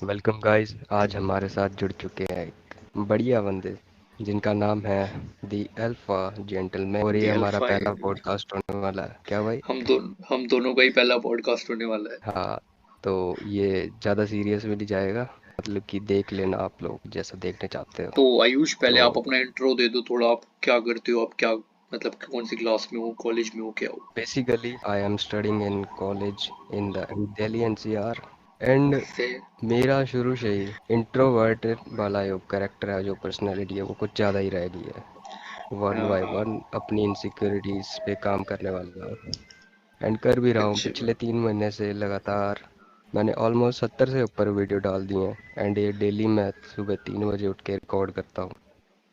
Welcome guys. आज हमारे साथ जुड़ चुके हैं एक बढ़िया बंदे जिनका नाम है दी अल्फा जेंटलमैन, और दी ये हमारा अल्फा पहला है। पॉडकास्ट होने वाला है। क्या भाई? हम दोनों का ही पहला पॉडकास्ट होने वाला है। हाँ। तो ये ज़्यादा सीरियस भी नहीं जाएगा, मतलब कि देख लेना आप लोग जैसा देखने चाहते हो। तो आयुष, पहले आप तो अपना इंट्रो दे दो थोड़ा। आप क्या करते हो, आप क्या मतलब कौन सी क्लास में हो, कॉलेज में हो, क्या हो? Basically I am studying in college in the Delhi NCR, and से मेरा शुरू से ही इंट्रोवर्ट वाला जो करेक्टर है, जो पर्सनैलिटी है, वो कुछ ज़्यादा ही रह गई है। वन बाय हाँ, वन अपनी इनसिक्योरिटीज पे काम करने वाला हूँ, एंड कर भी रहा हूँ। अच्छी पिछले बात। 3 महीने से लगातार मैंने ऑलमोस्ट 70 से ऊपर वीडियो डाल दिए हैं, एंड ये डेली मैं सुबह 3 बजे उठ के रिकॉर्ड करता हूँ।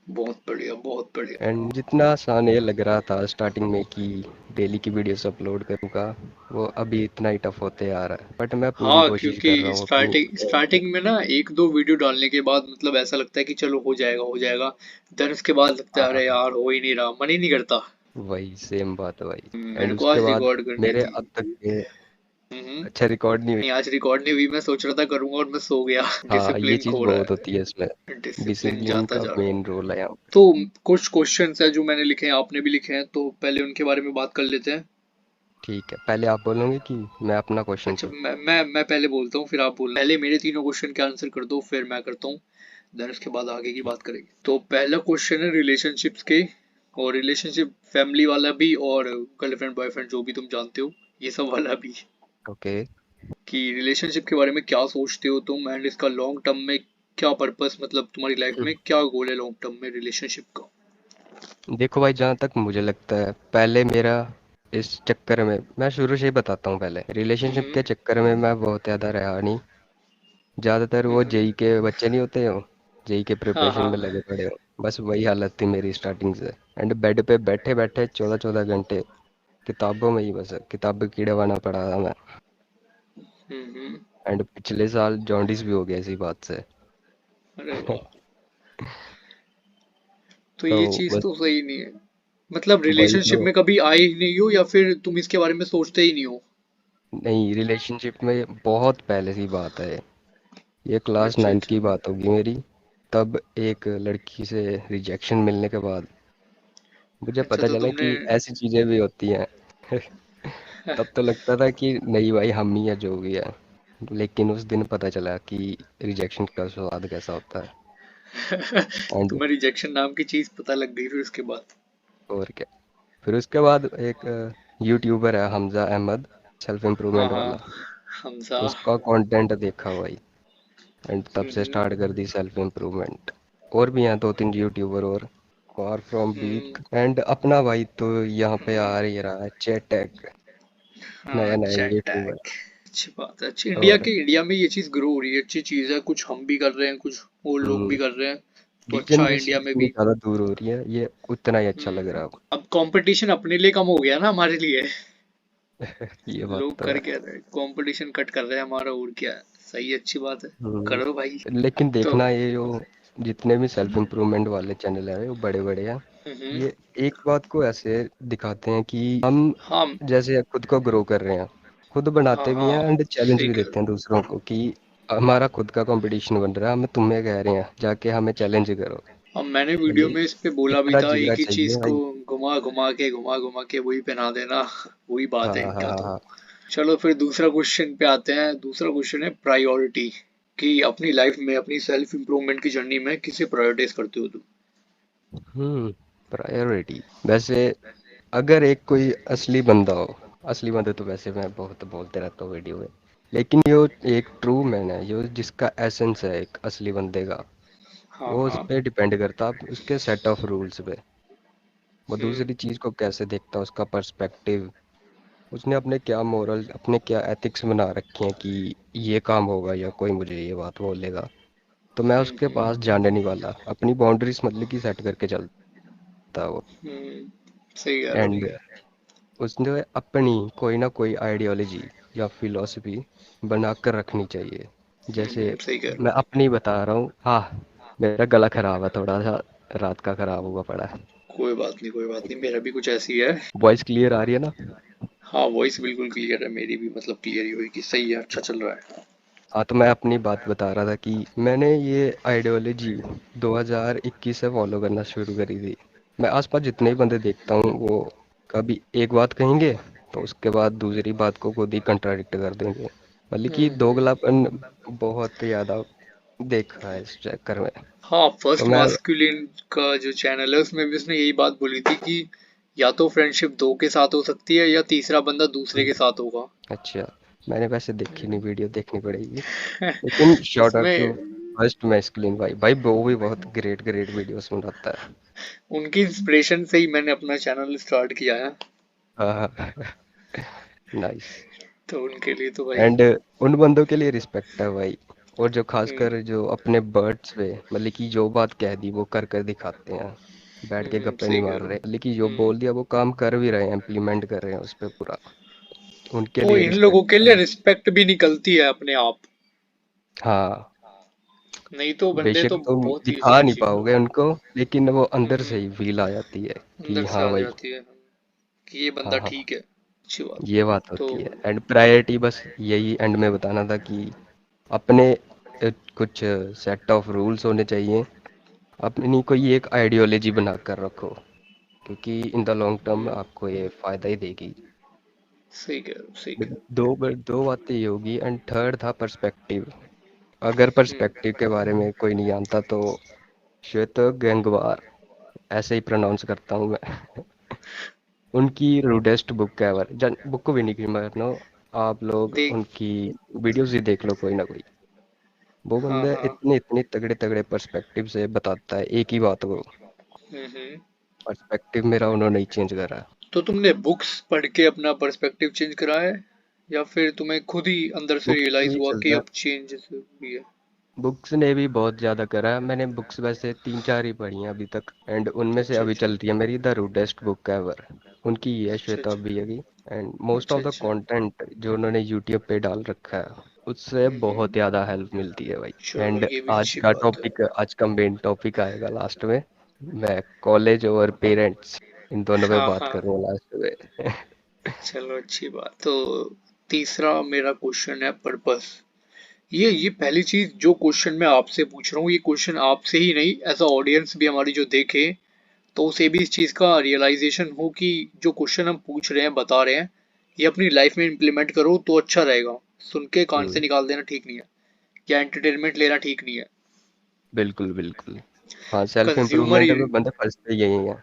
बहुत बढ़िया, बहुत बढ़िया। एंड जितना आसान ये लग रहा था स्टार्टिंग में कि डेली की वीडियोस अपलोड करूँगा, वो अभी इतना ही टफ होते आ रहा है, बट मैं पूरी हाँ, कोशिश क्योंकि कर रहा हूँ अपनी। स्टार्टिंग में ना एक दो वीडियो डालने के बाद मतलब ऐसा लगता है कि चलो हो जाएगा, हो जाएगा। देन उसके बाद लगता है हाँ, अरे यार हो ही नहीं रहा, मन ही नहीं करता। वही सेम बात है भाई। मेरे एंड को उसके आज बाद रिकॉर्ड करनी मेरे थी। अब तक के हम्म। अच्छा रिकॉर्ड नहीं हुई। नहीं, आज रिकॉर्ड नहीं हुई। मैं सोच रहा था करूंगा और मैं सो गया। हाँ, ये डिसिप्लिन चीज़ खो रहा बहुत होती है। है इसमें। डिसिप्लिन डिसिप्लिन जाता का जा रहा है। मेन रोल है यहाँ तो कुछ क्वेश्चंस है जो मैंने लिखे हैं, आपने भी लिखे हैं, तो पहले उनके बारे में बात कर लेते हैं। पे। ठीक है, पहले आप बोलोगे कि मैं अपना क्वेश्चन अच्छा, पूछ? मैं पहले बोलता हूँ फिर आप बोलना। पहले मेरे तीनों क्वेश्चन के आंसर कर दो, फिर मैं करता हूँ। देन उसके बाद आगे की ठीक। बात करेंगे। तो पहला क्वेश्चन है रिलेशनशिप्स के, और रिलेशनशिप फैमिली वाला भी और गर्लफ्रेंड बॉयफ्रेंड जो भी तुम जानते हो, ये सब वाला भी। ओके। कि रिलेशनशिप के बारे में क्या सोचते हो तुम, एंड इसका लॉन्ग टर्म में क्या पर्पस, मतलब तुम्हारी लाइफ में क्या गोल है लॉन्ग टर्म में रिलेशनशिप का? देखो भाई, जहाँ तक मुझे लगता है, पहले मेरा इस चक्कर में, मैं शुरू से ही बताता हूँ, पहले रिलेशनशिप हम्म। के चक्कर में मैं बहुत ज़्यादा रहा नहीं। ज़्यादातर वो हम्म। जेई के बच्चे नहीं होते हो, जेई के हाँ प्रिपरेशन में हाँ। लगे पड़े हो, बस वही हालत थी मेरी स्टार्टिंग से। एंड बेड पे बैठे बैठे 14 14 घंटे किताबों में ही, बस किताबें कीड़े बना पड़ा था मैं। हम्म। एंड पिछले साल जॉन्डिस भी हो गया इसी बात से। अरे वाह। तो तो ये चीज बस तो सही नहीं है। मतलब वही रिलेशनशिप तो। में कभी आए ही नहीं हो, या फिर तुम इसके बारे में सोचते ही नहीं हो? नहीं, रिलेशनशिप में बहुत पहले की बात है। ये क्लास अच्छा 9th अच्छा। की बात होगी मेरी। तब एक लड़की से रिजेक्शन मिलने के बाद मुझे अच्छा, पता तो चला तुमने कि ऐसी चीजें भी होती हैं। तब तो लगता था कि नहीं भाई, हम ही है जो भी है। लेकिन उस दिन पता चला कि रिजेक्शन का स्वाद कैसा होता है। एंड तुम्हें रिजेक्शन नाम की चीज पता लग गई फिर उसके बाद? और क्या। फिर उसके बाद एक यूट्यूबर है हमजा अहमद, सेल्फ हाँ इम्प्रूवमेंट हाँ। वाला। हमजा। उसका कंटेंट देखा भाई, एंड तब से हम्म। स्टार्ट कर दी सेल्फ इम्प्रूवमेंट। और भी हैं 2 3 यूट्यूबर और, far from hmm. Week. And अपना भाई तो यहाँ पे हम्म। आ ही रहा है, चेटेक, हाँ, नया नया चैट यूट्यूबर। टैग। अच्छी बात है। अच्छी, इंडिया और के इंडिया में ये चीज ग्रो हो रही है, अच्छी चीज है। कुछ हम भी कर रहे हैं, कुछ और लोग भी हम्म, कर रहे हैं। तो अच्छा है डिजनरेशन इंडिया में जितनी भी। ज़्यादा दूर हो रही है, ये उतना ही अच्छा लग रहा है अब। अब कंपटीशन अपने लिए कम हो गया ना हमारे लिए। ये बात लोग तो कर है। क्या रहे हैं, कंपटीशन कट कर रहे हैं हमारा, और क्या है। सही, अच्छी बात है। करो भाई। लेकिन तो देखना, ये जो जितने भी सेल्फ इम्प्रूवमेंट वाले चैनल हैं वो बड़े बड़े हैं। हम्म। ये एक बात को ऐसे दिखाते हैं कि हम हाँ जैसे खुद को ग्रो कर रहे हैं, खुद हाँ बनाते भी हैं, हाँ। एंड चैलेंज सही भी कह देते रहे हैं दूसरों को कि हमारा खुद का कंपटीशन बन रहा है, हम तुम्हें कह रहे हैं जाके हमें चैलेंज करो। हो। अब मैंने एंड वीडियो में इस पे बोला भी इतना था, एक जिगरा ही चीज चाहिए को भाई। घुमा घुमा के वही पहना देना। वही बात हाँ है हाँ इनका तो। हाँ। चलो फिर दूसरा क्वेश्चन पे आते हैं। दूसरा क्वेश्चन है प्रायोरिटी। कि अपनी लाइफ में, अपनी सेल्फ इम्प्रूवमेंट की जर्नी में किसे प्रायोरिटाइज करते हो तुम? प्रायोरिटी वैसे, अगर एक कोई असली बंदा हो, असली बंदे तो वैसे मैं बहुत बोलते रहता हूँ वीडियो में, लेकिन यो एक ट्रू मैन है, यो जिसका एसेंस है एक असली बंदे का, हाँ वो उस हाँ। पे डिपेंड करता है उसके सेट ऑफ रूल्स पे। वो हम्म। दूसरी चीज को कैसे देखता है, उसका पर्सपेक्टिव, उसने अपने क्या मोरल, अपने क्या एथिक्स बना रखे हैं कि ये काम होगा या कोई मुझे ये बात बोलेगा, तो मैं उसके हम्म। पास जाने नहीं वाला। अपनी बाउंड्रीज मतलब कि सेट करके चलता है वो। सही कह रहे हो। एंड उसने अपनी कोई ना कोई आइडियोलॉजी या फिलॉसफी बनाकर रखनी चाहिए। जैसे सही कह रहे मैं हो। अपनी बता रहा हूँ। हाँ, मेरा गला खराब है थोड़ा सा, रात का खराब हुआ पड़ा है। कोई बात नहीं, कोई बात नहीं, मेरा भी कुछ ऐसी है। वॉइस क्लियर आ रही है ना? हाँ, वॉइस बिल्कुल क्लियर है मेरी भी, मतलब क्लियर ही होगी। सही है, अच्छा चल रहा है। हाँ, तो मैं अपनी बात बता रहा था कि मैंने ये आइडियोलॉजी 2021 से फॉलो करना शुरू करी थी। मैं आसपास जितने भी बंदे देखता हूँ वो कभी एक बात कहेंगे तो उसके बाद दूसरी बात को खुद ही कंट्राडिक्ट कर देंगे, मतलब कि हम्म। दोगलापन बहुत ज़्यादा देखा है इस चक्कर में। हाँ, तो फर्स्ट मैं मास्कुलिन का जो चैनल है उसमें भी उसने यही बात बोली थी कि या तो फ्रेंडशिप दो के साथ हो सकती है या तीसरा बंदा दूसरे के साथ होगा। अच्छा, मैंने वैसे देखी नहीं, वीडियो देखनी पड़ेगी। लेकिन शॉर्ट आउट टू उसमें फर्स्ट मैस्कुलिन भाई, भाई वो भी बहुत ग्रेट ग्रेट वीडियोस बनाता है। उनकी इंस्पिरेशन से ही मैंने अपना चैनल स्टार्ट किया है। हाँ। नाइस। तो उनके लिए तो भाई। एंड उन बंदों के लिए रिस्पेक्ट है भाई। और जो हम्म। खासकर जो अपने बर्ड्स पे मतलब कि जो बात कह दी वो कर कर दिखाते हैं, बैठ के गप्पे सही नहीं कह मार रहे रहे, हो। मतलब कि जो बोल दिया वो काम कर भी रहे हैं, इम्प्लीमेंट कर रहे हैं उस पे पूरा, उनके तो लिए इन लोगों रिस्पेक्ट के है। लिए रिस्पेक्ट भी निकलती है अपने आप। हाँ, नहीं तो बंदे बेशक तो तुम बहुत ही दिखा अजीब नहीं अजीब। पाओगे उनको, लेकिन वो अंदर से हम्म। ही फील आ जाती है कि अंदर से हाँ आ भाई। जाती है कि ये बंदा हाँ हाँ, ठीक है। अच्छी बात। ये बात तो होती है। एंड प्रायोरिटी बस यही एंड में बताना था कि अपने कुछ सेट ऑफ रूल्स होने चाहिए, अपनी कोई एक आइडियोलॉजी बना कर रखो, क्योंकि इन द लॉन्ग टर्म हम्म, आपको ये फायदा ही देगी। सही कह रहे हो, सही कह रहे दो बातें ये होगी। एंड थर्ड था पर्सपेक्टिव। अगर हो। पर्सपेक्टिव के बारे में कोई नहीं जानता तो श्वेत गैंगवार, ऐसे ही प्रोनाउंस करता हूँ मैं। उनकी रूडेस्ट बुक है, बुक को भी नहीं मानो, आप लोग देख। उनकी वीडियोस ही देख लो कोई ना कोई। वो हाँ बंदा हाँ। इतने इतने तगड़े तगड़े पर्सपेक्टिव से बताता है एक ही बात को। हम्म। पर्सपेक्टिव मेरा उन्होंने ही चेंज करा। तो तुमने बुक्स पढ़ के अपना पर्सपेक्टिव चेंज करा है या फिर तुम्हें खुद ही अंदर से बुक्स से रियलाइज ही हुआ कि चलता है। अब चेंज भी है? बुक्स ने भी बहुत ज़्यादा करा है, मैंने बुक्स वैसे तीन चार ही पढ़ी हैं अभी तक। एंड उनमें से अच्छा अभी अच्छा। चल रही है मेरी द रूडेस्ट बुक एवर, उनकी ही है, अच्छा श्वेता अच्छा। अभिया की। एंड मोस्ट अच्छा ऑफ द अच्छा। कंटेंट जो उन्होंने यूट्यूब पे डाल रखा है उससे बहुत हम्म। ज़्यादा हेल्प मिलती है भाई। चलो एंड ये भी आज अच्छी का बात है। टॉपिक, आज का मेन टॉपिक आएगा लास्ट में, मैं कॉलेज और पेरेंट्स इन दोनों पे हाँ बात हाँ। करूँगा लास्ट में। चलो अच्छी बात। तो तीसरा मेरा क्वेश्चन है पर्पस। ये पहली चीज जो क्वेश्चन मैं आपसे पूछ रहा हूँ, ये क्वेश्चन आपसे ही नहीं एज अ ऑडियंस भी हमारी जो देखे तो उसे भी इस चीज का रियलाइजेशन हो कि जो क्वेश्चन हम पूछ रहे हैं बता रहे हैं ये अपनी लाइफ में इम्प्लीमेंट करो तो अच्छा रहेगा। सुन के कान से हम्म, निकाल देना ठीक नहीं है, या एंटरटेनमेंट लेना ठीक नहीं है। बिल्कुल बिल्कुल। हाँ, सेल्फ कंज्यूमर इम्प्रूवमेंट ही। में बंदे फंसते यही हैं,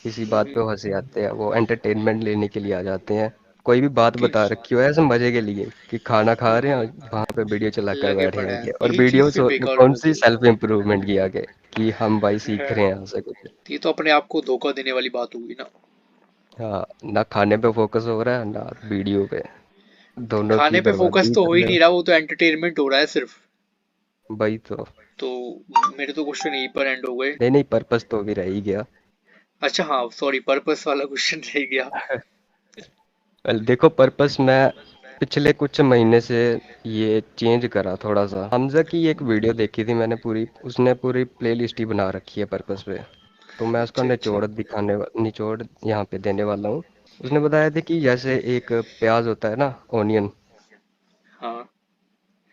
किसी बात पे हंसे आते हैं, वो एंटरटेनमेंट लेने के लिए आ जाते हैं। कोई भी बात कि बता रखी हो ऐसे मजे के लिए कि खाना खा रहे हैं, वहां पे वीडियो चलाकर लगे बैठ पड़े जाएंगे, हैं, और यही वीडियो चीज फिर बेकार हो कौन सी जाती सेल्फ इम्प्रूवमेंट की आगे, कि हम भाई सीख है। रहे हैं यहाँ से कुछ। ये तो अपने आप को धोखा देने वाली बात होगी ना। हाँ, ना खाने पे फोकस हो रहा है ना वीडियो पे, दोनों की खाने पे फोकस बर्बादी तो हो कर ही रहे नहीं हो। रहा, वो तो एंटरटेनमेंट हो रहा है सिर्फ। वही तो। तो मेरे तो क्वेश्चन यहीं पर एंड हो गए। नहीं नहीं, पर्पस तो भी रह ही गया। अच्छा हाँ सॉरी, पर्पस वाला क्वेश्चन रह गया। वेल देखो, पर्पस मैं पिछले कुछ महीने से ये चेंज करा थोड़ा सा। हमजा की एक वीडियो देखी थी मैंने पूरी, उसने पूरी प्लेलिस्ट ही बना रखी है पर्पस पे। तो मैं उसका अच्छा अच्छा। निचोड़ यहाँ पे देने वाला हूँ। उसने बताया था कि जैसे एक प्याज होता है ना, ऑनियन, हाँ।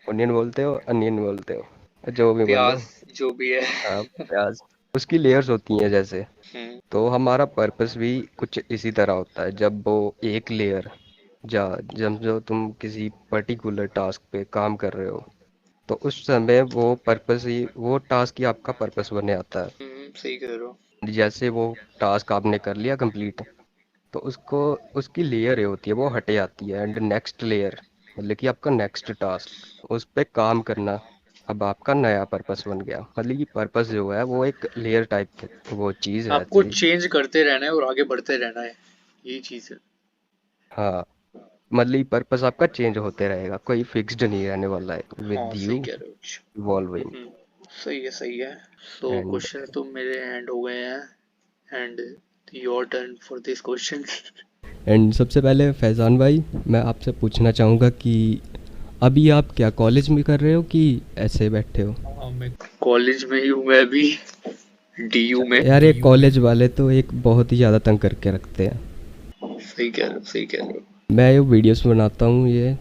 ऑनियन बोलते हो अनियन बोलते हो, जो भी बोलो। प्याज जो भी है। हाँ, प्याज, उसकी लेयर्स होती हैं जैसे। हम्म। तो हमारा पर्पस भी कुछ इसी तरह होता है। जब वो एक लेयर, जा जब जो तुम किसी पर्टिकुलर टास्क पे काम कर रहे हो तो उस समय वो पर्पस ही, वो टास्क ही आपका पर्पस बने आता है। सही कह रहे हो। जैसे वो टास्क आपने कर लिया कंप्लीट, तो उसको, उसकी लेयर होती है वो हटे जाती है, एंड नेक्स्ट लेयर मतलब कि आपका नेक्स्ट टास्क, उस पे काम करना अब आपका नया पर्पस बन गया। मतलब कि पर्पस जो है वो एक लेयर टाइप की वो चीज़ है आपको एक्चुअली। चेंज करते रहना है और आगे बढ़ते रहना है, यही चीज है। हाँ, मतलब पर्पस आपका चेंज होते रहेगा, कोई फिक्स्ड नहीं रहने वाला है, हाँ विद सही यू कह रहे हो। इवॉल्विंग। सही है सही है। सो एंड क्वेश्चन तो मेरे एंड हो गए हैं and your turn for this question. And सबसे पहले फैज़ान भाई, मैं आपसे पूछना चाहूँगा कि अभी आप क्या कॉलेज में कर रहे हो कि ऐसे बैठे हो? हाँ मैं कॉलेज में ही हूँ, मैं अभी डीयू में। यार ये कॉलेज वाले तो एक बहुत ही ज़्यादा तंग करके रखते हैं। सही कह रहे हो, सही कह रहे हो। मैं ये वीडियोस बनाता हूँ, ये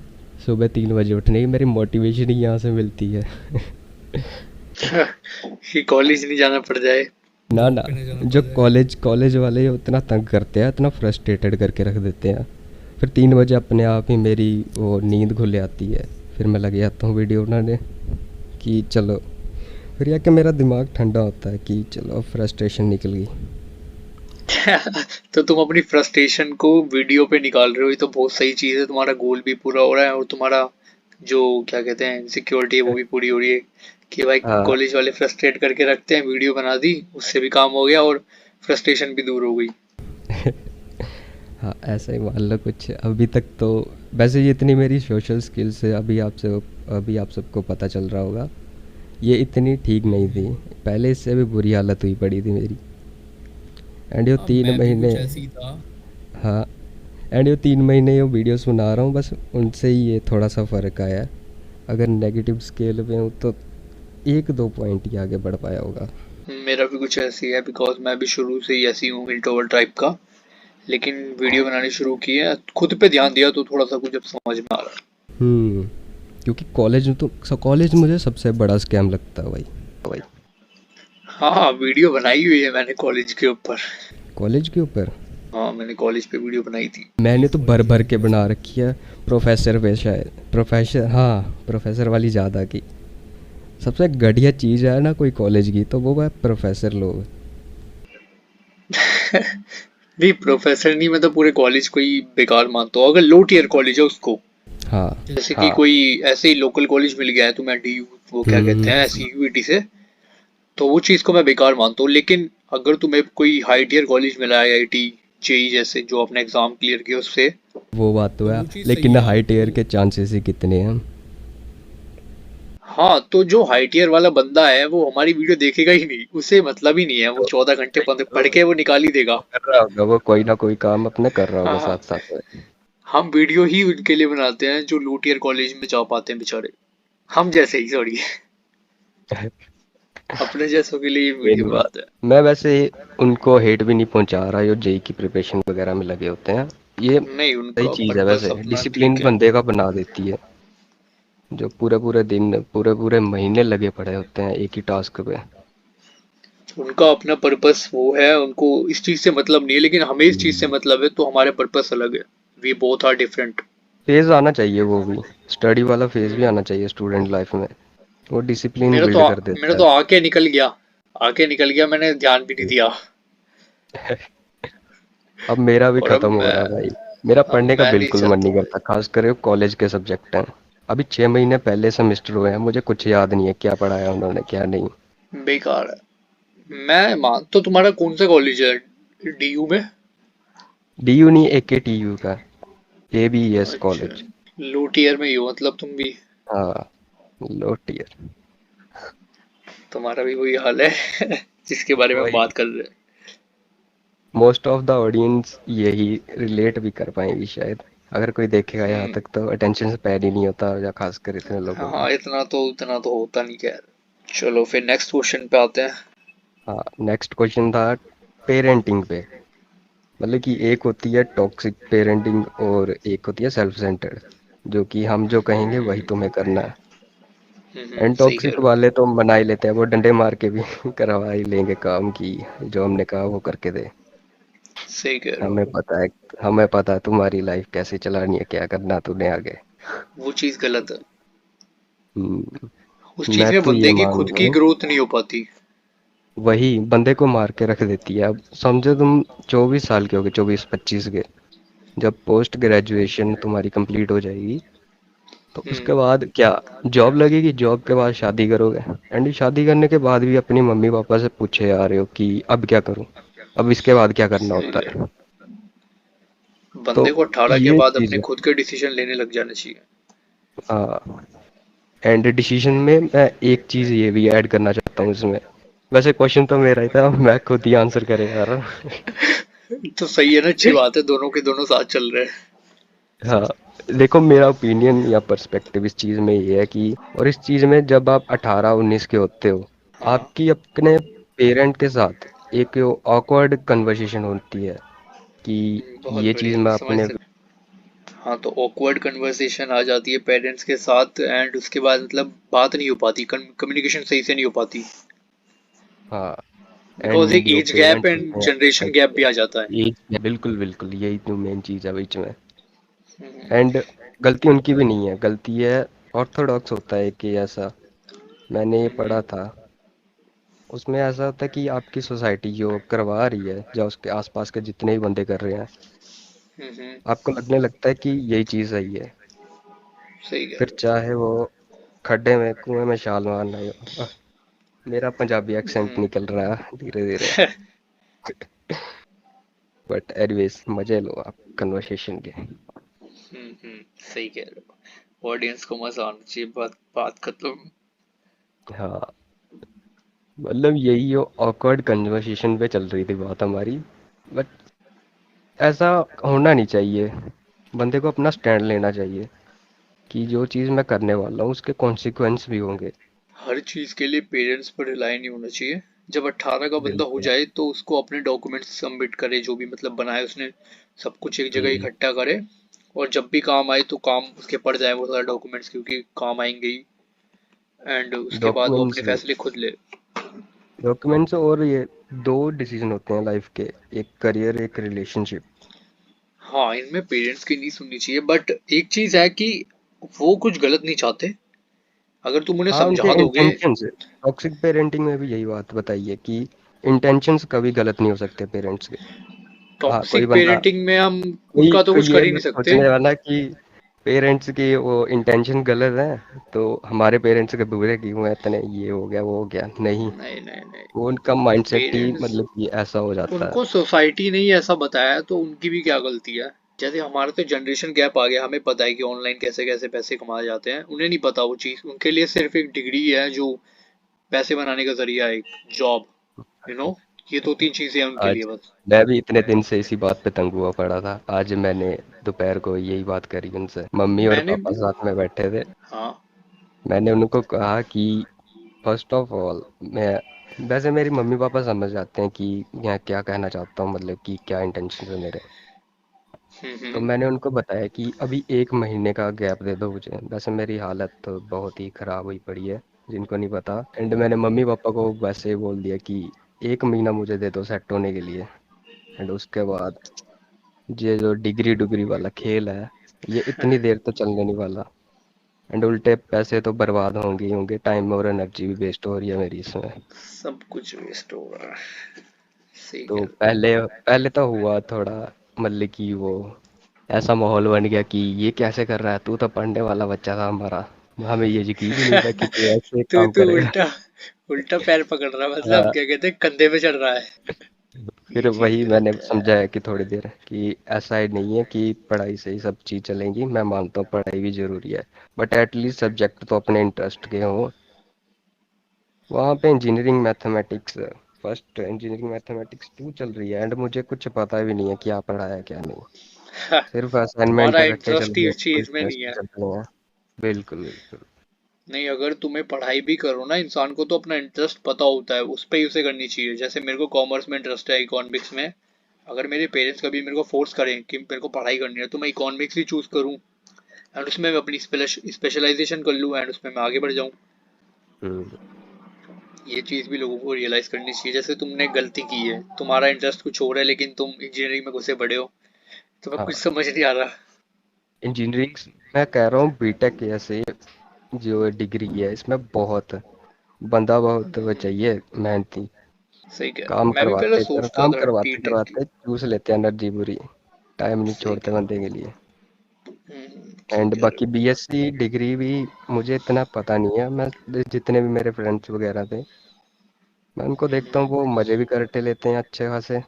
सुबह 3 बजे उठने की मेरी मोटिवेशन ही यहाँ से मिलती है। कि कॉलेज नहीं जाना पड़ जाए। ना ना, जो कॉलेज कॉलेज वाले उतना तंग करते हैं, इतना फ्रस्ट्रेटेड करके रख देते हैं, फिर 3 बजे अपने आप ही मेरी वो नींद खुल आती है। फिर मैं लग जाता हूँ वीडियो बनाने कि चलो, फिर यह कि मेरा दिमाग ठंडा होता है कि चलो फ्रस्ट्रेशन निकल गई। तो तुम अपनी फ्रस्ट्रेशन को वीडियो पे निकाल रहे हो, ये तो बहुत सही चीज है। तुम्हारा गोल भी पूरा हो रहा है और तुम्हारा जो क्या कहते हैं सिक्योरिटी है वो भी पूरी हो रही है कि भाई हाँ कॉलेज वाले फ्रस्ट्रेट करके रखते हैं, वीडियो बना दी, उससे भी काम हो गया और फ्रस्ट्रेशन भी दूर हो गई। हाँ, ऐसा ही मान लो कुछ अभी तक तो। वैसे ये इतनी मेरी सोशल स्किल्स है, अभी आप सबको पता चल रहा होगा, ये इतनी ठीक नहीं थी। पहले इससे भी बुरी हालत हुई पड़ी थी मेरी। एंड ये हाँ, तीन मैं भी महीने कुछ ऐसे ही था। हाँ, एंड ये 3 महीने ये वीडियोस बना रहा हूँ, बस उनसे ही ये थोड़ा सा फ़र्क आया है। अगर नेगेटिव स्केल पे हूँ तो 1-2 पॉइंट ही आगे बढ़ पाया होगा। मेरा भी कुछ ऐसी है, बिकॉज मैं भी शुरू से ही ऐसी हूँ इंट्रोवर्ट टाइप का। लेकिन वीडियो बनानी शुरू की है, खुद पे ध्यान दिया तो थोड़ा सा कुछ अब समझ में आ रहा है। हम्म, क्योंकि कॉलेज मुझे सबसे बड़ा स्कैम लगता है भाई। हाँ हाँ, वीडियो बनाई हुई है मैंने कॉलेज के ऊपर। कॉलेज के ऊपर हाँ, मैंने कॉलेज पे वीडियो बनाई थी। मैंने तो भर भर के बना रखी है। प्रोफेसर पे शायद, प्रोफेसर, हाँ, प्रोफेसर वाली ज़्यादा की। सबसे घटिया चीज़ है ना कोई कॉलेज की, तो वो है प्रोफेसर लोग। नहीं, प्रोफेसर नहीं, मैं तो पूरे कॉलेज को ही बेकार मानता हूँ, अगर लो टियर कॉलेज है उसको। हाँ जैसे कि कोई ऐसे ही लोकल कॉलेज मिल गया है तुम्हें, डी वो क्या कहते हम्म, हैं ऐसी यूईटी से, तो वो चीज़ को मैं बेकार मानता हूँ। लेकिन अगर तुम्हें कोई हाई टियर कॉलेज मिला है, आईआईटी जेई जैसे, जो आपने एग्जाम क्लियर किया उससे, वो बात तो तो है, वो चीज़ सही लेकिन है हाई टेयर आपको। के चांसेस ही कितने हैं। हाँ, तो जो हाई टियर वाला बंदा है वो हमारी वीडियो देखेगा ही नहीं, उसे मतलब ही नहीं है, वो तो 14 घंटे वही पढ़ के तो, वो निकाल ही देगा। वो कर रहा होगा, वो कोई ना कोई काम अपने कर रहा होगा हाँ, साथ साथ में। हम वीडियो ही उनके लिए बनाते हैं जो लो टियर कॉलेज में जा पाते हैं बेचारे, हम जैसे ही, सॉरी, अपने जैसों के लिए ये वीडियो मेन बात, बनाते हैं। मैं वैसे उनको हेट भी नहीं पहुंचा रहा जो जेई की प्रिपरेशन वगैरह में लगे होते हैं। ये नहीं, सही उनका चीज़ है, पर्पस वैसे अपना डिसिप्लिन ठीक है। बंदे का बना देती है। जो पूरे पूरे दिन, पूरे पूरे महीने लगे पड़े होते हैं एक ही टास्क पे। उनका अपना पर्पस वो है, उनको इस चीज से मतलब नहीं है, लेकिन हमें इस चीज से हम्म, मतलब है, तो हमारे पर्पस अलग है। We both are different. Phase आना चाहिए वो भी, स्टडी वाला फेज भी आना चाहिए स्टूडेंट लाइफ में। वो डिसिप्लिन बिल्ड कर मेरा देता तो आके निकल गया, आके निकल गया, मैंने ध्यान भी नहीं है। दिया। अब मेरा भी और अब खत्म हो रहा है भाई। मेरा पढ़ने का मैं नहीं बिल्कुल मन चाहता नहीं हूँ। करता, खासकर कॉलेज के सब्जेक्ट हैं। अभी 6 महीने पहले सेमेस्टर हुए हैं, मुझे कुछ याद नहीं है क्या पढ़ाया उन्होंने क्या नहीं। बेकार है। मैं मान तो, तुम्हारा कौन सा कॉलेज है डीयू में? डीयू नहीं, AKTU का, ABES अच्छा, कॉलेज। लो टियर में ही हो मतलब तुम भी। हाँ, लो टीयर। तुम्हारा भी वही हाल है जिसके बारे में हम वही, बात कर रहे हैं। मोस्ट ऑफ द ऑडियंस यही रिलेट भी कर पाएंगी शायद। अगर कोई देखेगा यहाँ हम्म। तक तो अटेंशन से पैर ही नहीं होता, या खासकर इतने लोगों हाँ, का। इतना तो होता नहीं, खैर। चलो फिर नेक्स्ट क्वेश्चन पे आते हैं। हाँ, नेक्स्ट क्वेश्चन था पेरेंटिंग पे। मतलब कि एक होती है टॉक्सिक पेरेंटिंग और एक होती है सेल्फ सेंटर्ड, जो कि हम जो कहेंगे वही तुम्हें करना है। एंड सही कह टॉक्सिक रहे हो। वाले तो मना ही लेते हैं, वो डंडे मार के भी करवा ही लेंगे काम की, जो हमने कहा वो करके दे। सही कह रहे हो। हमें पता है, हमें पता है तुम्हारी लाइफ कैसे चलानी है, क्या करना तूने आगे। वो चीज गलत है। हम्म, उस चीज मैं में तो ये बंदे की मान खुद की लूँ, ग्रोथ नहीं हो पाती। वही बंदे को मार के रख देती है। अब समझो तुम 24 साल के होगे, 24-25 के, जब पोस्ट ग्रेजुएशन तुम्हारी कंप्लीट हो जाएगी, तो उसके हम्म। बाद क्या, जॉब लगेगी, जॉब के बाद शादी करोगे। एंड शादी करने के बाद भी अपनी मम्मी पापा से पूछे आ रहे हो कि अब क्या करूं, अब इसके बाद क्या करना सही होता कह रहे है। हो। तो बंदे को 18 के ये बाद चीज़ अपने है। खुद के डिसीजन लेने लग जाने चाहिए। हाँ, एंड डिसीजन में मैं एक चीज़ ये भी ऐड करना चाहता हूँ इसमें। वैसे क्वेश्चन तो मेरा ही था, मैं खुद ही आंसर करे जा रहा हूँ। तो सही है ना, अच्छी बात है, दोनों के दोनों साथ चल रहे हैं। हाँ, देखो मेरा ओपिनियन या पर्सपेक्टिव इस चीज़ में ये है कि, और इस चीज़ में जब आप 18-19 के होते हो, हाँ, आपकी अपने पेरेंट के साथ एक ऑकवर्ड कन्वर्सेशन होती है कि बहुत ये चीज़ बढ़िया, मैं समझ अपने, सकते। हाँ, तो ऑकवर्ड कन्वर्सेशन आ जाती है पेरेंट्स के साथ, एंड उसके बाद मतलब बात नहीं हो पाती, कम्युनिकेशन सही से नहीं हो पाती, हाँ। बिकॉज एंड एक जो एज गैप पेरेंट्स एंड होते हैं जनरेशन गैप भी आ जाता है। एज, बिल्कुल बिल्कुल, यही तो मेन चीज़ है बीच में। हम्म। एंड गलती उनकी भी नहीं है, गलती है ऑर्थोडॉक्स होता है कि ऐसा, मैंने ये पढ़ा हम्म। था। उसमें ऐसा होता है कि आपकी सोसाइटी जो करवा रही है, या उसके आसपास के जितने भी बंदे कर रहे हैं, हम्म। आपको लगने लगता है कि यही चीज़ सही है। सही कह फिर चाहे वो खड्डे में कुएं में छाल मारना ही हो। मेरा पंजाबी रहे एक्सेंट निकल रहा है धीरे धीरे। बट एनीवेज, मजे लो आप कन्वर्सेशन के। सही कह रहे हो, ऑडियंस को मजा आना चाहिए, बात बात खत्म। हाँ, मतलब यही हो, ऑकवर्ड कन्वर्सेशन पे चल रही थी बात हमारी। बट ऐसा होना नहीं चाहिए। बंदे को अपना स्टैंड लेना चाहिए कि जो चीज़ मैं करने वाला हूँ उसके कॉन्सिक्वेंस भी होंगे। हर चीज के लिए पेरेंट्स पर रिलाई नहीं होना चाहिए। जब 18 का बंदा हो बिल्कुल। जाए तो उसको अपने डॉक्यूमेंट्स सबमिट करे, जो भी मतलब बनाए उसने, सब कुछ एक जगह हम्म। इकट्ठा करे, और जब भी काम आए तो काम उसके पड़ जाए वो सारे डॉक्यूमेंट्स, क्योंकि काम आएंगे ही, एंड उसके बाद वो अपने डॉक्यूमेंट्स, फैसले खुद ले। डॉक्यूमेंट्स और ये दो डिसीजन होते हैं लाइफ के, एक करियर एक रिलेशनशिप। हाँ, इनमें पेरेंट्स की नहीं सुननी चाहिए, बट एक चीज है कि वो कुछ गलत नहीं चाहते, अगर तुम उन्हें हाँ, उनके समझा दोगे। इंटेंशंस, टॉक्सिक पेरेंटिंग में भी यही बात बताई है कि इंटेंशंस कभी गलत नहीं हो सकते पेरेंट्स के। हाँ, कोई टॉक्सिक बंदा, पेरेंटिंग में हम कोई उनका तो कोई कुछ ये कर ही नहीं नहीं सकते। सोचने वाला कि पेरेंट्स की वो इंटेंशन गलत है तो हमारे पेरेंट्स के बुरे क्यों हैं इतने, ये हो गया वो हो गया, नहीं। नहीं नहीं नहीं, वो उनका माइंडसेट ही पेरेंट्स, मतलब कि ऐसा हो जाता है। उनको सोसाइटी ने ही ऐसा बताया है, तो उनकी भी क्या गलती है। जैसे हमारा तो जनरेशन गैप आ गया, हमें पता है कि ऑनलाइन कैसे कैसे पैसे कमाए जाते हैं, उन्हें नहीं पता वो चीज़, उनके लिए सिर्फ एक डिग्री है जो पैसे बनाने का जरिया है, एक जॉब, यू नो, ये दो तीन चीजें हैं उनके लिए आज बस। मैं भी इतने दिन से इसी बात पे तंग हुआ पड़ा था। आज मैंने दोपहर को यही बात करी उनसे, मम्मी और मैंने पापा भी। साथ में बैठे थे। हाँ। मैंने उनको कहा कि फर्स्ट ऑफ ऑल, मैं, वैसे मेरी मम्मी पापा समझ जाते हैं कि मैं क्या कहना चाहता हूँ, मतलब कि क्या इंटेंशन है मेरे। तो हम्म। मैंने उनको बताया कि अभी एक महीने का गैप दे दो मुझे, वैसे मेरी हालत तो बहुत ही खराब हुई पड़ी है, जिनको नहीं पता। एंड मैंने मम्मी पापा को वैसे ही बोल दिया कि एक महीना मुझे दे दो सेट होने के लिए। एंड उसके बाद ये जो डिग्री डिग्री वाला खेल है, ये इतनी देर तो चलने नहीं वाला। एंड उल्टे पैसे तो बर्बाद होंगे ही होंगे, टाइम और एनर्जी भी वेस्ट हो रही है मेरी इसमें। सब कुछ वेस्ट हो रहा है, सही कह तो रहे पहले पहले तो हुआ थोड़ा, मतलब कि वो ऐसा माहौल बन गया कि ये कैसे कर रहा है, तू तो पढ़ने वाला बच्चा था हमारा, हमें ये यकीन ही नहीं था कि तू ऐसे तू काम तू करेगा। उल्टा, उल्टा पैर पकड़ रहा है, मतलब हाँ। क्या कहते हैं, कंधे पे चढ़ रहा है। फिर ये चीज वही मैंने गलत है। समझाया कि थोड़ी देर कि ऐसा ही नहीं है कि पढ़ाई से ही सब चीज़ चलेंगी, मैं मानता हूँ पढ़ाई भी जरूरी है, बट एटलीस्ट सब्जेक्ट तो अपने इंटरेस्ट के हों। वहाँ पे engineering mathematics, first engineering mathematics 2 चल रही है, एंड मुझे कुछ पता भी नहीं है क्या पढ़ा है क्या नहीं। सिर्फ असाइनमेंट तुम्हारा रट्टे चल इंटरेस्ट ही रहे हैं, उस चीज क्विज में नहीं टेस्ट है। चल रहे हैं। बिल्कुल बिल्कुल। नहीं, अगर तुम्हें पढ़ाई भी करो ना, इंसान को तो अपना इंटरेस्ट पता होता है, उस पे ही उसे करनी चाहिए। जैसे मेरे को कॉमर्स में इंटरेस्ट है, इकोनॉमिक्स में, अगर मेरे पेरेंट्स कभी मेरे को फोर्स करें कि मेरे को पढ़ाई करनी है, तो मैं इकोनॉमिक्स ही चूज करूँ, एंड उसमें मैं अपनी स्पेशलाइजेशन कर लूँ, एंड उसमें मैं आगे बढ़ जाऊँ। हम्म। ये चीज़ भी लोगों को रियलाइज करनी चाहिए। जैसे तुमने गलती की है, तुम्हारा इंटरेस्ट कुछ और है, लेकिन तुम इंजीनियरिंग में घुसे पड़े हो, तुम्हें कुछ हाँ, समझ नहीं आ रहा। इंजीनियरिंग, मैं कह रहा हूँ बीटेक ऐसे जो डिग्री है इसमें बहुत बंदा बहुत वो चाहिए मेहनती। सही कह रहे हो, काम मैं भी पहले करवाते कर सोचता काम था करवाते टीटेक की। करवाते चूस लेते हैं एनर्जी पूरी, टाइम नहीं सही छोड़ते कह बंदे के लिए। सही एंड कह रहे बाकी बीएससी डिग्री भी मुझे इतना पता नहीं है। मैं जितने भी मेरे फ्रेंड्स वगैरह थे, मैं उनको देखता हूँ वो मजे भी करते लेते हैं अच्छे खासे,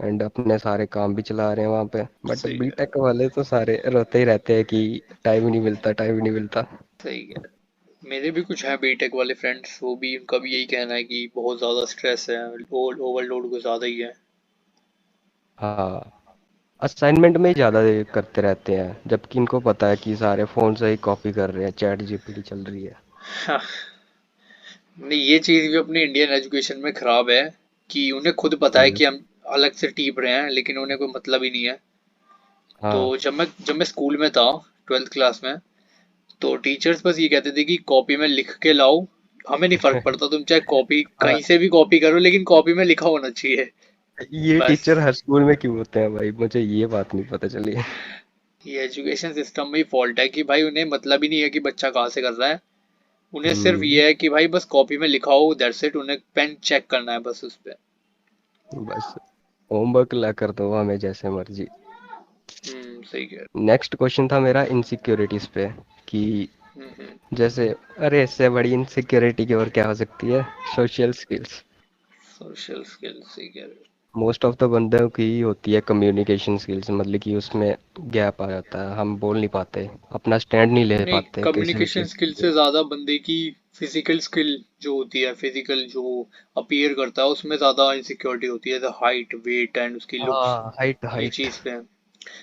एंड अपने सारे काम भी चला रहे हैं वहाँ पे। हो, बट सही कह रहे बीटेक वाले तो सारे रोते ही रहते हैं कि टाइम ही नहीं मिलता, टाइम ही नहीं मिलता। सही कह रहे हो। मेरे भी कुछ हैं बीटेक वाले फ्रेंड्स, वो भी, उनका भी यही कहना है कि बहुत ज़्यादा स्ट्रेस है, ओवरलोड कुछ ज़्यादा ही है। हाँ, असाइनमेंट में ही ज़्यादा करते रहते हैं, जबकि इनको पता है कि सारे फ़ोन से ही कॉपी कर रहे हैं, चैट जीपीटी चल रही है। हाँ, नहीं, ये चीज़ भी अपने इंडियन एजुकेशन में खराब है, कि उन्हें खुद पता है हम्म। कि हम अलग से टीप रहे हैं, लेकिन उन्हें कोई मतलब ही नहीं है तो हाँ। जब मैं स्कूल में था, 12th क्लास में, तो टीचर्स बस ये कहते थे कि कॉपी में लिख के लाओ। हमें नहीं फर्क पड़ता, तुम चाहे कॉपी हाँ, कहीं से भी कॉपी करो, लेकिन कॉपी में लिखा होना चाहिए। ये बस टीचर हर स्कूल में क्यों होते हैं भाई, मुझे ये बात नहीं पता चली। ये एजुकेशन सिस्टम में ही फॉल्ट है कि भाई उन्हें मतलब ही नहीं है कि बच्चा कहाँ से कर रहा है। उन्हें सिर्फ हम्म। ये है कि भाई बस कॉपी में लिखाओ, दैट्स इट। उन्हें पेन चेक करना है बस उस पे। बस होमवर्क ला कर दो हमें जैसे मर्जी। सही कह नेक्स्ट क्वेश्चन था मेरा इनसिक्योरिटीज पे, कि हम्म। जैसे, अरे इससे बड़ी इनसिक्योरिटी की और क्या हो सकती है, सोशल स्किल्स। सोशल स्किल्स, सही कह रहे मोस्ट ऑफ द बंदों की ही होती है कम्युनिकेशन स्किल्स, मतलब कि उसमें गैप आ जाता है, हम बोल नहीं पाते, अपना स्टैंड नहीं ले हो। नहीं, पाते किसी भी कम्युनिकेशन चीज़ स्किल के से लिए। ज्यादा बंदे की फिजिकल स्किल जो होती है, फिजिकल जो अपीयर करता है, उसमें ज्यादा इनसिक्योरिटी होती है, हाइट, वेट एंड उसकी लुक्स। हाँ, हाइट ये हाइट। चीज पे है।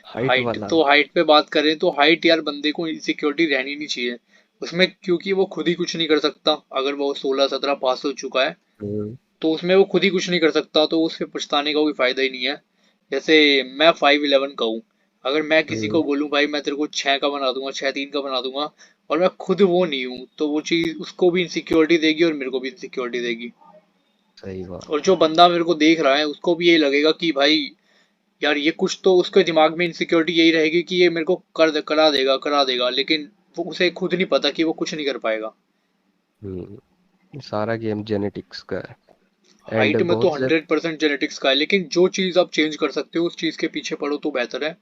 हाइट हाइट, वाला। तो हाइट पे बात करें तो हाइट यार बंदे को इनसिक्योरिटी रहनी नहीं चाहिए उसमें, क्योंकि वो खुद ही कुछ नहीं कर सकता। अगर वो 16-17 पास हो चुका है हम्म। तो उसमें वो खुद ही कुछ नहीं कर सकता, तो उससे पछताने का कोई फायदा ही नहीं है। जैसे मैं 5'11" का हूँ। अगर मैं किसी हम्म। को बोलूँ भाई मैं तेरे को 6 का बना दूंगा, 6'3" का बना दूंगा, और मैं खुद वो नहीं हूँ, तो वो चीज उसको भी इनसिक्योरिटी देगी और मेरे को भी इनसिक्योरिटी देगी। सही और बात जो है। बंदा मेरे को देख रहा है उसको भी यही लगेगा कि भाई यार ये कुछ, तो उसके दिमाग में इनसिक्योरिटी यही रहेगी कि ये मेरे को करा देगा, लेकिन वो उसे खुद नहीं पता कि वो कुछ नहीं कर पाएगा। सारा गेम जेनेटिक्स का है। एंड हाइट में तो बहुत से। 100% जेनेटिक्स का है, लेकिन जो चीज आप चेंज कर सकते हो उस चीज के पीछे पढ़ो तो बेहतर है।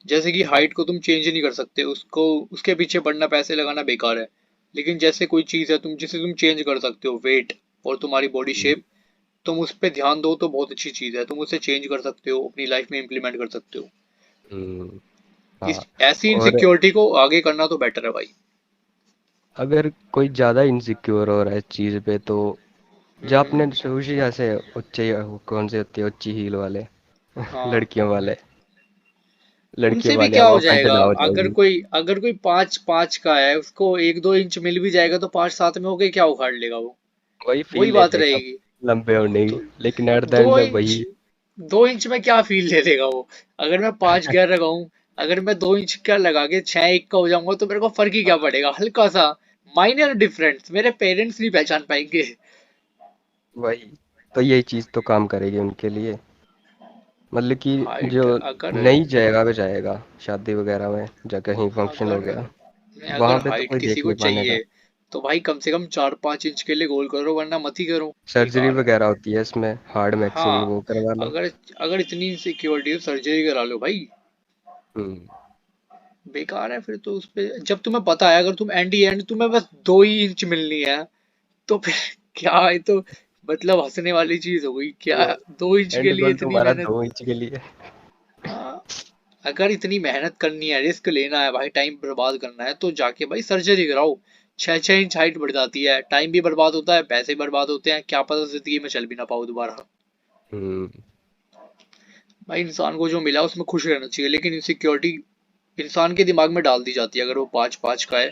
जैसे कि हाइट को तुम चेंज नहीं कर सकते, उसको उसके पीछे पढ़ना, पैसे लगाना बेकार है। लेकिन जैसे कोई चीज है जिसे तुम चेंज कर सकते हो, वेट और तुम्हारी बॉडी हम्म। शेप, तुम उस पर ध्यान दो तो बहुत अच्छी चीज है, तुम उसे चेंज कर सकते हो, अपनी लाइफ में इम्प्लीमेंट कर सकते हो। हम्म। इस हाँ। ऐसी और इनसिक्योरिटी को आगे करना तो बेटर है भाई। अगर कोई ज्यादा इनसिक्योर हो रहा है इस चीज पे, तो जो हम्म। आपने सुशी जैसे उच्चे, कौन से होते हैं उच्ची हील वाले, हाँ, लड़कियों वाले, लड़कियों उनसे भी वाले क्या अब हो जाएगा। अफेंड ना हो अगर जाओगी। कोई अगर कोई 5'5" का है, उसको 1-2 इंच मिल भी जाएगा तो 5-7 में होके क्या उखाड़ लेगा वो। वही फील वही ले बात लेगा रहेगी। लंबे होने की, तो लेकिन एट द दो एंड इंच वही। 2 इंच में क्या फील ले लेगा वो। अगर मैं 5'11" लगाऊं, अगर मैं 2 इंच का लगा के 6'1" का हो जाऊंगा तो मेरे को फर्क ही क्या हाँ, पड़ेगा, हल्का सा माइनर डिफरेंस, मेरे पेरेंट्स नहीं पहचान पाएंगे। वही। तो यही चीज तो काम करेगी उनके लिए, मतलब कि जो हाइट अगर नई जगह पे जाएगा, शादी वगैरह में, या कहीं फंक्शन हो अगर गया, अगर वहां पे तो हाइट कोई किसी देख को नहीं पाने का। चाहिए तो भाई कम से कम 4-5 इंच के लिए गोल करो, वरना मत ही करो। सर्जरी बेकार है। वगैरह होती है इसमें, हार्ड मैक्सिंग हाँ, वो करवा लो। अगर अगर इतनी इनसिक्योरिटी है, सर्जरी करा लो भाई। हम्म। बेकार है फिर तो उस पे, जब तुम्हें पता है अगर तुम एंड ही एंड तुम्हें बस 2 ही इंच मिलनी है, तो फिर क्या है तो, मतलब हंसने वाली चीज हो गई क्या। वो 2 इंच के एंड लिए गोल इतनी तुम्हारा मेहनत। 2 इंच के लिए। हाँ, अगर इतनी मेहनत करनी है, रिस्क लेना है भाई, टाइम बर्बाद करना है, तो जाके भाई सर्जरी कराओ। 6-6 इंच हाइट बढ़ जाती है, टाइम भी बर्बाद होता है, पैसे भी बर्बाद होते हैं, क्या पता जिंदगी में चल भी ना पाओ दोबारा। हम्म। भाई इंसान को जो मिला उसमें खुश रहना चाहिए, लेकिन इनसिक्योरिटी इंसान के दिमाग में डाल दी जाती है। अगर वो 5'5" का है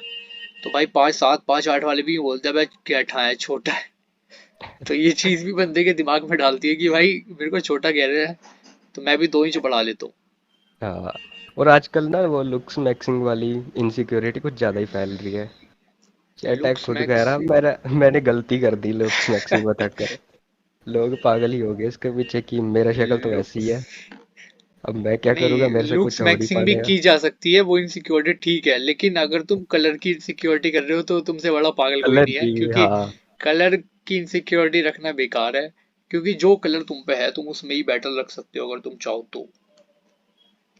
तो भाई 5'7", 5'8" वाले भी बोलते हैं भाई कैठा है, छोटा है। तो ये चीज भी बंदे के दिमाग में डालती है कि भाई मेरे को छोटा कह रहे हैं, तो मैं भी 2 इंच बढ़ा लेता हूँ। हाँ। और आजकल ना वो लुक्स मैक्सिंग वाली इनसिक्योरिटी कुछ ज्यादा ही फैल रही है। चैट लुक्स खुद कह रहा मैक्सिंग। मैंने गलती कर दी लुक्स मैक्सिंग बताकर। लोग पागल ही हो गए इसके पीछे, कि मेरा शक्ल तो ऐसी लुक्स है, अब मैं क्या करूंगा, नहीं, मेरे से कुछ लुक्स हो नहीं मैक्सिंग भी पाएगा। की जा सकती है, वो इनसिक्योरिटी ठीक है, लेकिन अगर तुम कलर की इनसिक्योरिटी कर रहे हो तो तुमसे बड़ा पागल कोई कलर नहीं है, की, क्योंकि हाँ। कलर की इनसिक्योरिटी रखना बेकार है। क्योंकि जो कलर तुम पे है तुम उसमें ही बेटर रख सकते हो अगर तुम चाहो तो।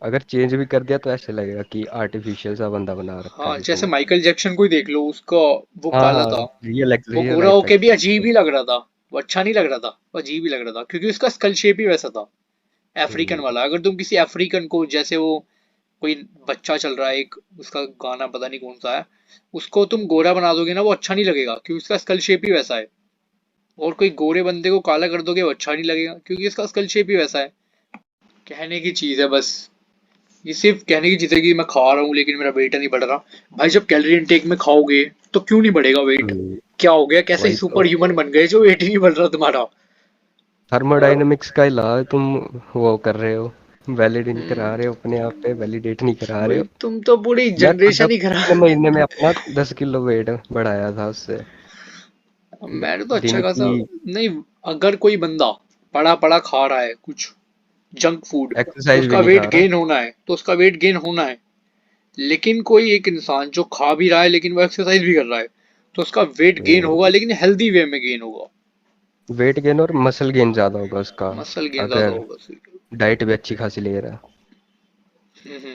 अगर चेंज भी कर दिया तो ऐसे लगेगा कि आर्टिफिशियल सा बंदा बना रखा है हाँ, किसी जैसे ने। माइकल जैक्सन को ही देख लो, उसका वो हाँ काला हाँ। था, वो रियल गोरा लाइफ होके भी अजीब एक्टर। ही लग रहा था। वो अच्छा नहीं लग रहा था, वो अजीब ही लग रहा था, क्योंकि उसका स्कल शेप ही वैसा था, अफ्रीकन हम्म। वाला। अगर तुम किसी अफ्रीकन को, जैसे वो कोई बच्चा चल रहा है एक, उसका गाना पता नहीं कौन सा है, उसको तुम गोरा बना दोगे ना वो अच्छा नहीं लगेगा, क्योंकि उसका स्कल शेप ही वैसा है। और कोई गोरे बंदे को काला कर दोगे वो अच्छा नहीं लगेगा, क्योंकि इसका स्कल शेप ही वैसा है। कहने की चीज है बस। ये सिर्फ कहने की चीज है कि मैं खा रहा हूँ लेकिन मेरा वेट नहीं बढ़ रहा। भाई जब कैलोरी इनटेक में खाओगे तो क्यों नहीं बढ़ेगा वेट। हम्म। क्या हो गया, कैसे वही तो। सुपर ह्यूमन बन गए जो वेट ही नहीं बढ़ रहा तुम्हारा। थर्मोडायनेमिक्स का इलाज तुम वो कर रहे हो, वैलिड नहीं करा हम्म, रहे हो अपने आप पे, वैलिडेट नहीं करा रहे भाई हो। तुम तो पूरी मैं खुद जनरेशन ही खरा। अपने महीने में अपना 10 किलो वेट बढ़ाया था उससे। मैंने तो अच्छा दिन खासा। की नहीं, अगर कोई बंदा पड़ा पड़ा खा रहा है कुछ जंक फूड, तो एक्सरसाइज भी उसका नहीं वेट खा रहा। गेन होना है, तो उसका वेट गेन होना है। लेकिन कोई एक इंसान जो खा भी रहा है लेकिन वो एक्सरसाइज भी कर रहा है, तो उसका वेट गेन होगा, लेकिन हेल्दी वे में गेन होगा। वेट गेन और मसल गेन ज्यादा होगा उसका, मसल गेन ज्यादा अगर होगा, सही कह डाइट भी अच्छी खासी ले रहा है।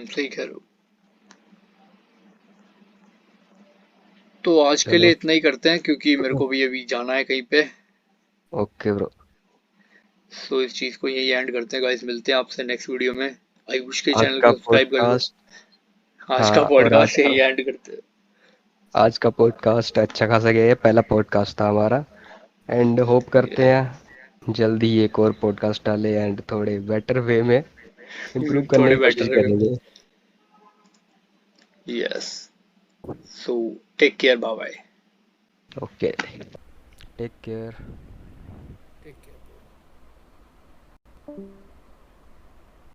सही कह रहे हो। तो आज के लिए चलो। इतना ही करते हैं, क्योंकि मेरे को भी अभी जाना है कहीं पे। Okay bro. सो इस चीज को यही एंड करते हैं गाइस, मिलते हैं आपसे नेक्स्ट वीडियो में। आयुष के आज चैनल का को सब्सक्राइब कर लो। पॉडकास्ट, आज का हाँ और पॉडकास्ट यही एंड करते हैं। आज का पॉडकास्ट अच्छा खासा गया, है पहला पॉडकास्ट था हमारा। एंड होप करते हैं जल्दी ही एक और पॉडकास्ट डालें एंड थोड़े बेटर वे में इम्प्रूव करने थोड़े की कोशिश बेटर। करेंगे। Yes. So take care, bye bye. Okay, take care.